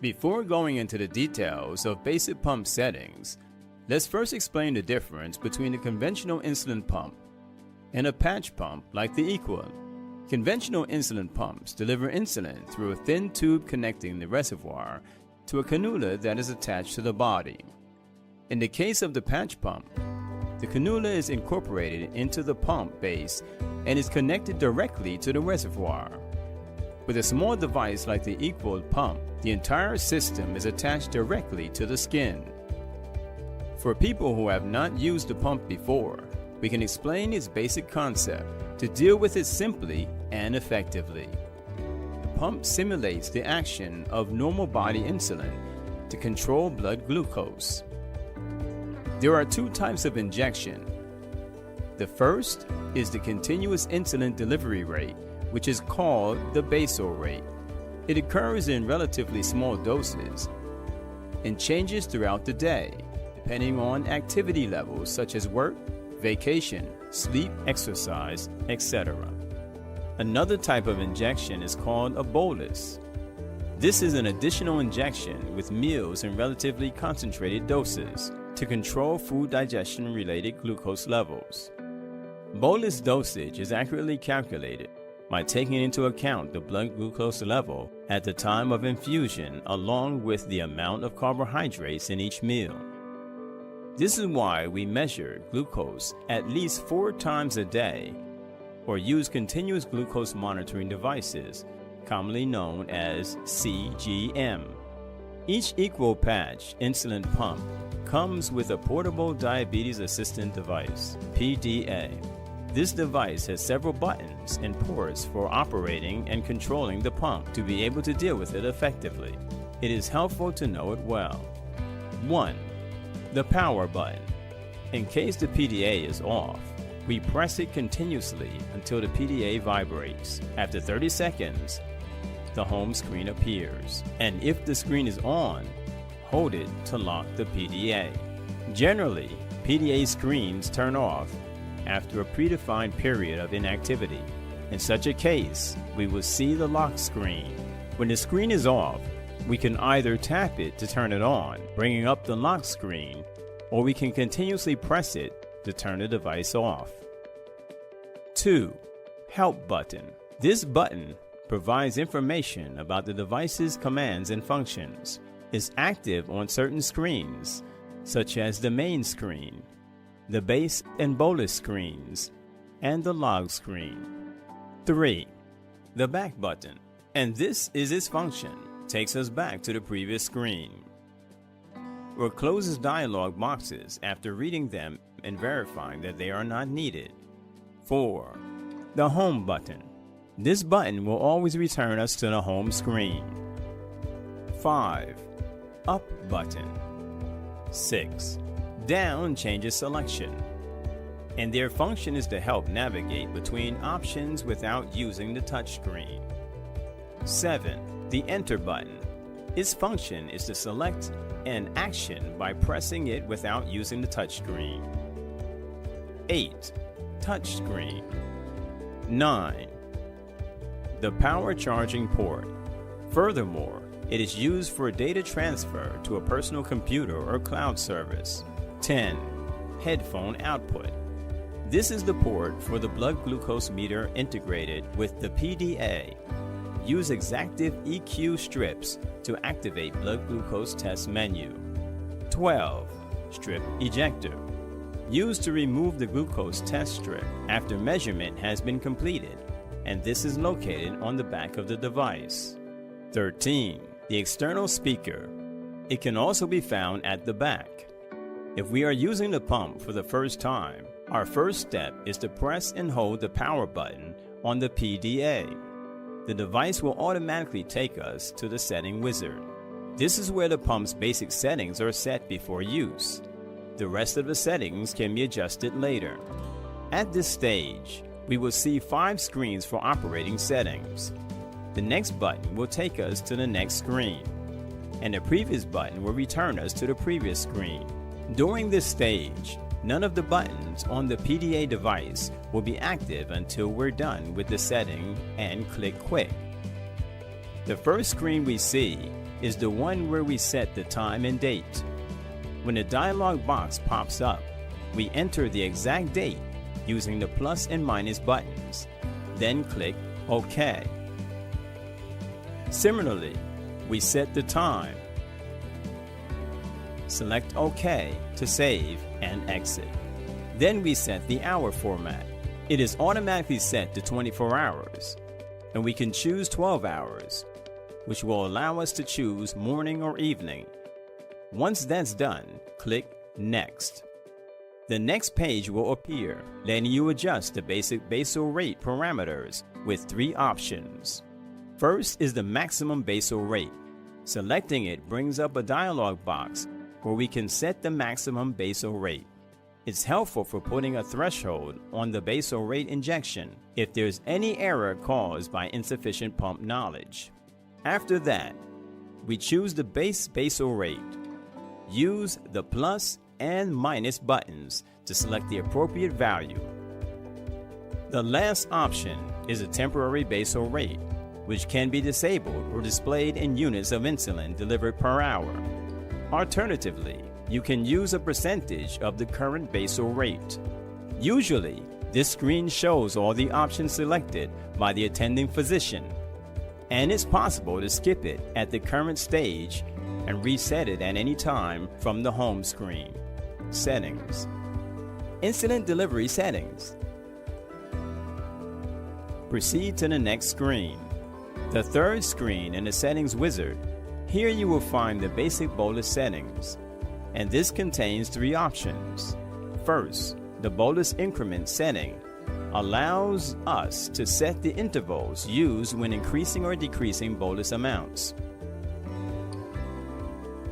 Before going into the details of basic pump settings, let's first explain the difference between a conventional insulin pump and a patch pump like the EQUIL. Conventional insulin pumps deliver insulin through a thin tube connecting the reservoir to a cannula that is attached to the body. In the case of the patch pump, the cannula is incorporated into the pump base and is connected directly to the reservoir. With a small device like the EQUIL pump, the entire system is attached directly to the skin. For people who have not used the pump before, we can explain its basic concept to deal with it simply and effectively. The pump simulates the action of normal body insulin to control blood glucose. There are two types of injection. The first is the continuous insulin delivery rate, which is called the basal rate. It occurs in relatively small doses and changes throughout the day, depending on activity levels such as work, vacation, sleep, exercise, etc. Another type of injection is called a bolus. This is an additional injection with meals in relatively concentrated doses to control food digestion-related glucose levels. Bolus dosage is accurately calculated by taking into account the blood glucose level at the time of infusion along with the amount of carbohydrates in each meal. This is why we measure glucose at least 4 times a day or use continuous glucose monitoring devices, commonly known as CGM. Each EQUIL patch insulin pump comes with a portable diabetes assistant device, PDA. This device has several buttons and ports for operating and controlling the pump to be able to deal with it effectively. It is helpful to know it well. 1. The power button. In case the PDA is off, we press it continuously until the PDA vibrates. After 30 seconds, the home screen appears. And if the screen is on, hold it to lock the PDA. Generally, PDA screens turn off after a predefined period of inactivity. In such a case, we will see the lock screen. When the screen is off, we can either tap it to turn it on, bringing up the lock screen, or we can continuously press it to turn the device off. 2. Help button. This button provides information about the device's commands and functions. It's active on certain screens, such as the main screen, the base and bolus screens, and the log screen. 3. The back button. And this is its function. Takes us back to the previous screen, or closes dialog boxes after reading them and verifying that they are not needed. 4. The home button. This button will always return us to the home screen. 5. Up button. 6. Down changes selection, and their function is to help navigate between options without using the touchscreen. 7. The enter button. Its function is to select an action by pressing it without using the touchscreen. 8. Touchscreen. 9. The power charging port. Furthermore, it is used for data transfer to a personal computer or cloud service. 10. Headphone output. This is the port for the blood glucose meter integrated with the PDA. Use Exactive EQ strips to activate blood glucose test menu. 12. Strip ejector. Used to remove the glucose test strip after measurement has been completed, and this is located on the back of the device. 13. The external speaker. It can also be found at the back. If we are using the pump for the first time, our first step is to press and hold the power button on the PDA. The device will automatically take us to the setting wizard. This is where the pump's basic settings are set before use. The rest of the settings can be adjusted later. At this stage, we will see 5 screens for operating settings. The next button will take us to the next screen, and the previous button will return us to the previous screen. During this stage, none of the buttons on the PDA device will be active until we're done with the setting and click Quit. The first screen we see is the one where we set the time and date. When the dialog box pops up, we enter the exact date using the plus and minus buttons, then click OK. Similarly, we set the time. Select OK to save and exit. Then we set the hour format. It is automatically set to 24 hours, and we can choose 12 hours, which will allow us to choose morning or evening. Once that's done, click Next. The next page will appear, letting you adjust the basic basal rate parameters with 3 options. First is the maximum basal rate. Selecting it brings up a dialog box where we can set the maximum basal rate. It's helpful for putting a threshold on the basal rate injection if there's any error caused by insufficient pump knowledge. After that, we choose the base basal rate. Use the plus and minus buttons to select the appropriate value. The last option is a temporary basal rate, which can be disabled or displayed in units of insulin delivered per hour. Alternatively, you can use a percentage of the current basal rate. Usually, this screen shows all the options selected by the attending physician, and it's possible to skip it at the current stage and reset it at any time from the home screen. Settings. Insulin delivery settings. Proceed to the next screen. The third screen in the settings wizard. Here you will find the basic bolus settings, and this contains 3 options. First, the bolus increment setting allows us to set the intervals used when increasing or decreasing bolus amounts.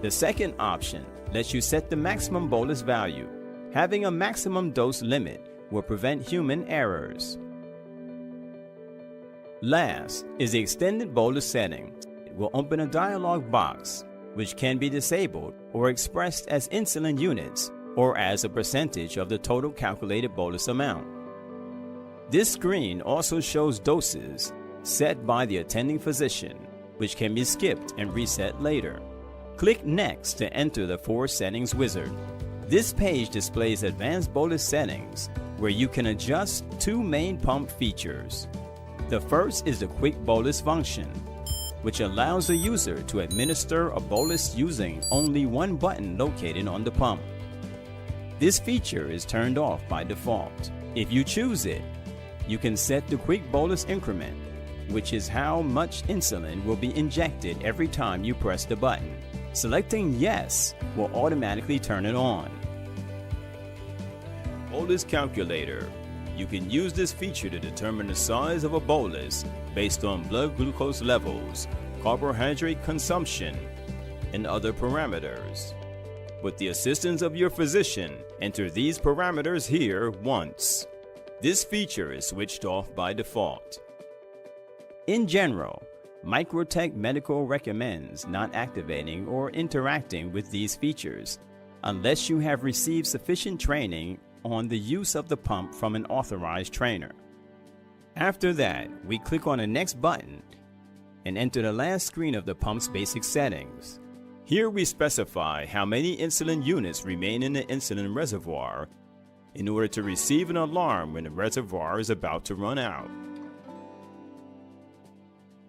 The second option lets you set the maximum bolus value. Having a maximum dose limit will prevent human errors. Last is the extended bolus setting. It will open a dialog box, which can be disabled or expressed as insulin units or as a percentage of the total calculated bolus amount. This screen also shows doses set by the attending physician, which can be skipped and reset later. Click Next to enter the 4 settings wizard. This page displays advanced bolus settings where you can adjust 2 main pump features. The first is the quick bolus function, which allows the user to administer a bolus using only one button located on the pump. This feature is turned off by default. If you choose it, you can set the quick bolus increment, which is how much insulin will be injected every time you press the button. Selecting Yes will automatically turn it on. Bolus calculator. You can use this feature to determine the size of a bolus based on blood glucose levels, carbohydrate consumption, and other parameters. With the assistance of your physician, enter these parameters here once. This feature is switched off by default. In general, Microtech Medical recommends not activating or interacting with these features unless you have received sufficient training on the use of the pump from an authorized trainer. After that, we click on the next button and enter the last screen of the pump's basic settings. Here we specify how many insulin units remain in the insulin reservoir in order to receive an alarm when the reservoir is about to run out.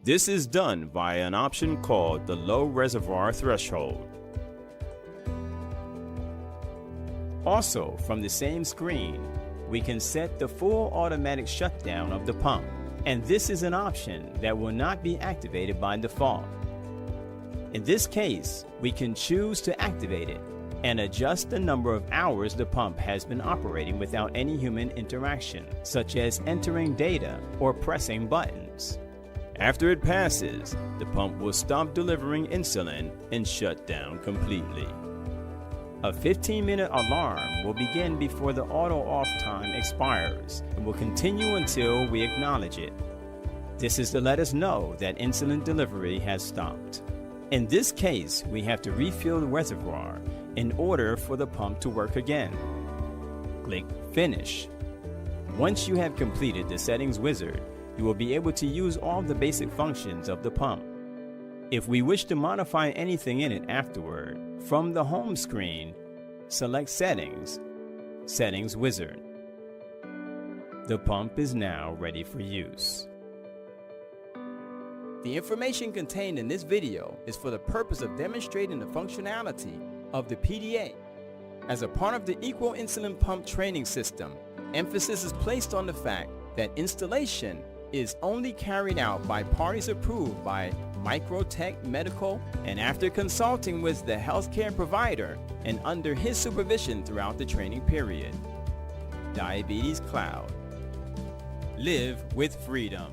This is done via an option called the low reservoir threshold. Also, from the same screen, we can set the full automatic shutdown of the pump, and this is an option that will not be activated by default. In this case, we can choose to activate it and adjust the number of hours the pump has been operating without any human interaction, such as entering data or pressing buttons. After it passes, the pump will stop delivering insulin and shut down completely. A 15-minute alarm will begin before the auto-off time expires and will continue until we acknowledge it. This is to let us know that insulin delivery has stopped. In this case, we have to refill the reservoir in order for the pump to work again. Click Finish. Once you have completed the settings wizard, you will be able to use all the basic functions of the pump. If we wish to modify anything in it afterward, from the home screen, select Settings, Settings Wizard. The pump is now ready for use. The information contained in this video is for the purpose of demonstrating the functionality of the PDA. As a part of the EQUIL insulin pump training system, emphasis is placed on the fact that installation is only carried out by parties approved by Microtech Medical and after consulting with the healthcare provider and under his supervision throughout the training period. Diabetes Cloud. Live with freedom.